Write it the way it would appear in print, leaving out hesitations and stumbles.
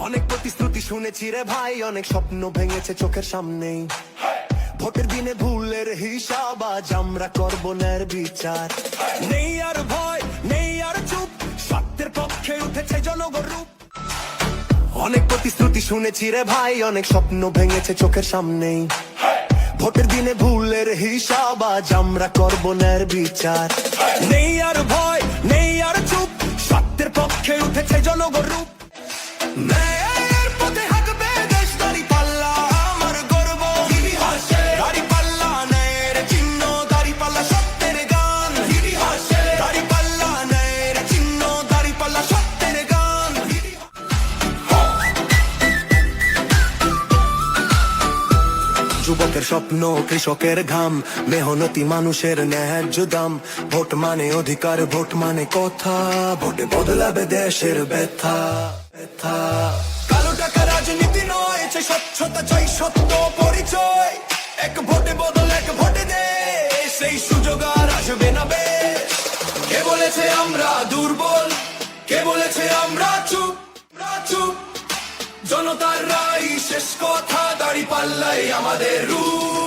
অনেক প্রতিশ্রুতি শুনেছি রে ভাই, অনেক স্বপ্ন ভেঙেছে চোখের সামনেই। ভোটের দিনে ভুলের হিসাব আজ আমরা করব ন্যায়ের বিচার। নেই আর ভয়, নেই আর চুপ, সত্যের পক্ষে উঠেছে জনগণ রূপ। অনেক প্রতিশ্রুতি শুনেছি রে ভাই, অনেক স্বপ্ন ভেঙেছে চোখের সামনেই। ভোটের দিনে ভুলের হিসাব আজ আমরা করব ন্যায়ের বিচার। নেই আর ভয়, নেই আর চুপ, সত্যের পক্ষে উঠেছে জনগণ রূপ। ন্যায়ের পথে হাঁটবে দেশ, দাঁড়িপাল্লা আমার গর্ব। দাঁড়িপাল্লা ন্যায়ের চিহ্ন, দাঁড়িপাল্লা সত্যের গান। দাঁড়িপাল্লা ন্যায়ের চিহ্ন, দাঁড়িপাল্লা সত্যের গান। যুবকের স্বপ্ন, কৃষকের ঘাম, মেহনতি মানুষের ন্যায্য দাম। ভোট মানে অধিকার, ভোট মানে কথা, ভোটে বদলাবে দেশের ব্যথা। কালো টাকা রাজনীতি নয়, চাই স্বচ্ছতা, চাই সত্য পরিচয়। এক ভোটে বদল, এক ভোটে দেশ, সেই সুযোগ আর আসবে না বেশ। কে বলেছে আমরা দুর্বল, কে বলেছে আমরা চুপ, চুপ। জনতার রাই শেষ কথা, দাঁড়িপাল্লাই আমাদের রূপ।